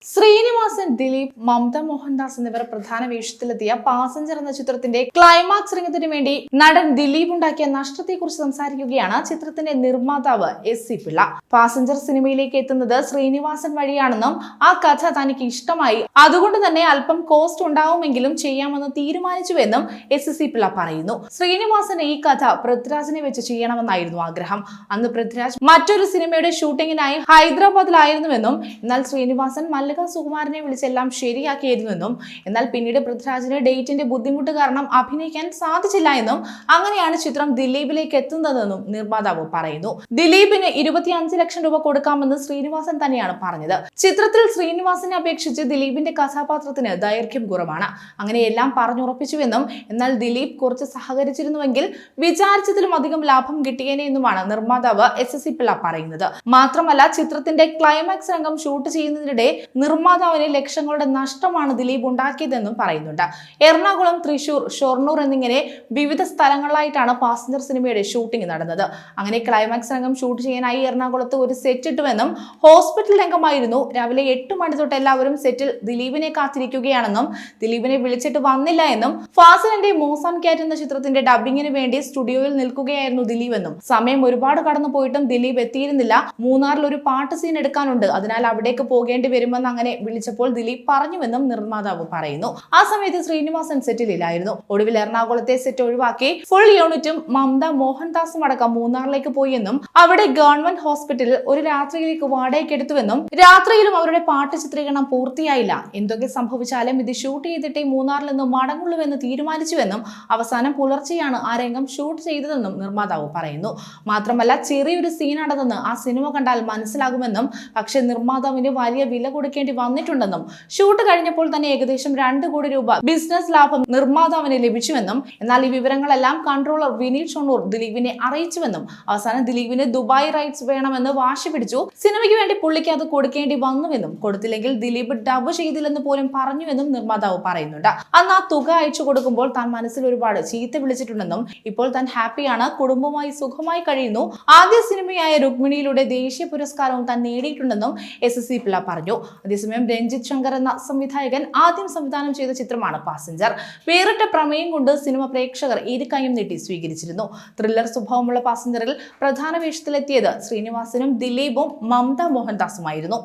ശ്രീനിവാസൻ, ദിലീപ്, മമത മോഹൻദാസ് എന്നിവർ പ്രധാന വേഷത്തിലെത്തിയ പാസഞ്ചർ എന്ന ചിത്രത്തിന്റെ ക്ലൈമാക്സ് രംഗത്തിനു വേണ്ടി നടൻ ദിലീപ് ഉണ്ടാക്കിയ നഷ്ടത്തെക്കുറിച്ച് സംസാരിക്കുകയാണ് ചിത്രത്തിന്റെ നിർമ്മാതാവ് എസ്.സി. പിള്ള. പാസഞ്ചർ സിനിമയിലേക്ക് എത്തുന്നത് ശ്രീനിവാസൻ വഴിയാണെന്നും ആ കഥ തനിക്ക് ഇഷ്ടമായി, അതുകൊണ്ട് തന്നെ അല്പം കോസ്റ്റ് ഉണ്ടാവുമെങ്കിലും ചെയ്യാമെന്ന് തീരുമാനിച്ചുവെന്നും എസ്.സി. പിള്ള പറയുന്നു. ശ്രീനിവാസൻ ഈ കഥ പൃഥ്വിരാജിനെ വെച്ച് ചെയ്യണമെന്നായിരുന്നു ആഗ്രഹം. അന്ന് പൃഥ്വിരാജ് മറ്റൊരു സിനിമയുടെ ഷൂട്ടിങ്ങിനായി ഹൈദരാബാദിലായിരുന്നുവെന്നും എന്നാൽ ശ്രീനിവാസൻ സുകുമാരനെ വിളിച്ചെല്ലാം ശരിയാക്കിയിരുന്നുവെന്നും എന്നാൽ പിന്നീട് പൃഥ്വിരാജിന് ഡേറ്റിന്റെ ബുദ്ധിമുട്ട് കാരണം അഭിനയിക്കാൻ സാധിച്ചില്ല എന്നും അങ്ങനെയാണ് ചിത്രം ദിലീപിലേക്ക് എത്തുന്നതെന്നും നിർമ്മാതാവ് പറയുന്നു. ദിലീപിന് 25 ലക്ഷം രൂപ കൊടുക്കാമെന്ന് ശ്രീനിവാസൻ തന്നെയാണ് പറഞ്ഞത്. ചിത്രത്തിൽ ശ്രീനിവാസനെ അപേക്ഷിച്ച് ദിലീപിന്റെ കഥാപാത്രത്തിന് ദൈർഘ്യം കുറവാണ്. അങ്ങനെയെല്ലാം പറഞ്ഞുറപ്പിച്ചുവെന്നും എന്നാൽ ദിലീപ് കുറച്ച് സഹകരിച്ചിരുന്നുവെങ്കിൽ വിചാരിച്ചതിലും അധികം ലാഭം കിട്ടിയേനെ എന്നുമാണ് നിർമ്മാതാവ് എസ്.സി. പിള്ള പറയുന്നത്. മാത്രമല്ല, ചിത്രത്തിന്റെ ക്ലൈമാക്സ് രംഗം ഷൂട്ട് ചെയ്യുന്നതിനിടെ നിർമ്മാതാവിന് ലക്ഷങ്ങളുടെ നഷ്ടമാണ് ദിലീപ് ഉണ്ടാക്കിയതെന്നും പറയുന്നുണ്ട്. എറണാകുളം, തൃശൂർ, ഷൊർണൂർ എന്നിങ്ങനെ വിവിധ സ്ഥലങ്ങളിലായിട്ടാണ് പാസഞ്ചർ സിനിമയുടെ ഷൂട്ടിംഗ് നടന്നത്. അങ്ങനെ ക്ലൈമാക്സ് രംഗം ഷൂട്ട് ചെയ്യാനായി എറണാകുളത്ത് ഒരു സെറ്റ് ഇട്ടുവെന്നും ഹോസ്പിറ്റൽ രംഗമായിരുന്നു. രാവിലെ 8 മണി തൊട്ട് എല്ലാവരും സെറ്റിൽ ദിലീപിനെ കാത്തിരിക്കുകയാണെന്നും ദിലീപിനെ വിളിച്ചിട്ട് വന്നില്ല എന്നും ഫാസിലിന്റെ മോസാൻ ക്യാറ്റ് എന്ന ചിത്രത്തിന്റെ ഡബിങ്ങിന് വേണ്ടി സ്റ്റുഡിയോയിൽ നിൽക്കുകയായിരുന്നു ദിലീപ് എന്നും സമയം ഒരുപാട് കടന്നു പോയിട്ടും ദിലീപ് എത്തിയിരുന്നില്ല. മൂന്നാറിൽ ഒരു പാട്ട് സീൻ എടുക്കാനുണ്ട്, അതിനാൽ അവിടേക്ക് പോകേണ്ടി വരുമെന്ന് അങ്ങനെ വിളിച്ചപ്പോൾ ദിലീപ് പറഞ്ഞുവെന്നും നിർമ്മാതാവ് പറയുന്നു. ആ സമയത്ത് ശ്രീനിവാസൻ സെറ്റിലില്ലായിരുന്നു. ഒടുവിൽ എറണാകുളത്തെ സെറ്റ് ഒഴിവാക്കി ഫുൾ യൂണിറ്റും മമത മോഹൻദാസും അടക്കം മൂന്നാറിലേക്ക് പോയെന്നും അവിടെ ഗവൺമെന്റ് ഹോസ്പിറ്റലിൽ ഒരു രാത്രിയിലേക്ക് വാടകയ്ക്ക് എടുത്തുവെന്നും രാത്രിയിലും അവരുടെ പാട്ട് ചിത്രീകരണം പൂർത്തിയായില്ല, എന്തൊക്കെ സംഭവിച്ചാലും ഇത് ഷൂട്ട് ചെയ്തിട്ടേ മൂന്നാറിൽ നിന്ന് മടങ്ങുള്ളൂവെന്ന് തീരുമാനിച്ചുവെന്നും അവസാനം പുലർച്ചെയാണ് ആ രംഗം ഷൂട്ട് ചെയ്തതെന്നും നിർമ്മാതാവ് പറയുന്നു. മാത്രമല്ല, ചെറിയൊരു സീനാണെന്ന് ആ സിനിമ കണ്ടാൽ മനസ്സിലാകുമെന്നും പക്ഷേ നിർമ്മാതാവിന് വലിയ വില കൊടുക്കേണ്ടി വന്നിട്ടുണ്ടെന്നും ഷൂട്ട് കഴിഞ്ഞപ്പോൾ തന്നെ ഏകദേശം 2 കോടി രൂപ ബിസിനസ് ലാഭം നിർമ്മാതാവിന് ലഭിച്ചുവെന്നും എന്നാൽ ഈ വിവരങ്ങളെല്ലാം കൺട്രോളർ വിനീത് ഷൊർണൂർ ദിലീപിനെ അറിയിച്ചുവെന്നും അവസാനം ദിലീപിന് ദുബായ് റൈറ്റ്സ് വേണമെന്ന് വാശി പിടിച്ചു. സിനിമയ്ക്ക് വേണ്ടി പുള്ളിക്ക് അത് കൊടുക്കേണ്ടി വന്നുവെന്നും കൊടുത്തില്ലെങ്കിൽ ദിലീപ് ഡബ് ചെയ്തില്ലെന്ന് പോലും പറഞ്ഞുവെന്നും നിർമ്മാതാവ് പറയുന്നുണ്ട്. അന്ന് ആ തുക അയച്ചു കൊടുക്കുമ്പോൾ താൻ മനസ്സിൽ ഒരുപാട് ചീത്ത വിളിച്ചിട്ടുണ്ടെന്നും ഇപ്പോൾ താൻ ഹാപ്പിയാണ്, കുടുംബമായി സുഖമായി കഴിയുന്നു, ആദ്യ സിനിമയായ രുക്മിണിയിലൂടെ ദേശീയ പുരസ്കാരവും താൻ നേടിയിട്ടുണ്ടെന്നും എസ്.സി. പിള്ള പറഞ്ഞു. അതേസമയം രഞ്ജിത്ത് ശങ്കർ എന്ന സംവിധായകൻ ആദ്യം സംവിധാനം ചെയ്ത ചിത്രമാണ് പാസഞ്ചർ. വേറിട്ട പ്രമേയം കൊണ്ട് സിനിമ പ്രേക്ഷകർ ഇരുകൈയും നീട്ടി സ്വീകരിച്ചിരുന്നു. ത്രില്ലർ സ്വഭാവമുള്ള പാസഞ്ചറിൽ പ്രധാന വേഷത്തിലെത്തിയത് ശ്രീനിവാസനും ദിലീപും മമത മോഹൻദാസുമായിരുന്നു.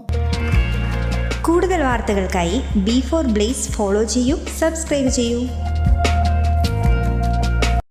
കൂടുതൽ വാർത്തകൾക്കായി B4 Blaze ഫോളോ ചെയ്യൂ, സബ്സ്ക്രൈബ് ചെയ്യൂ.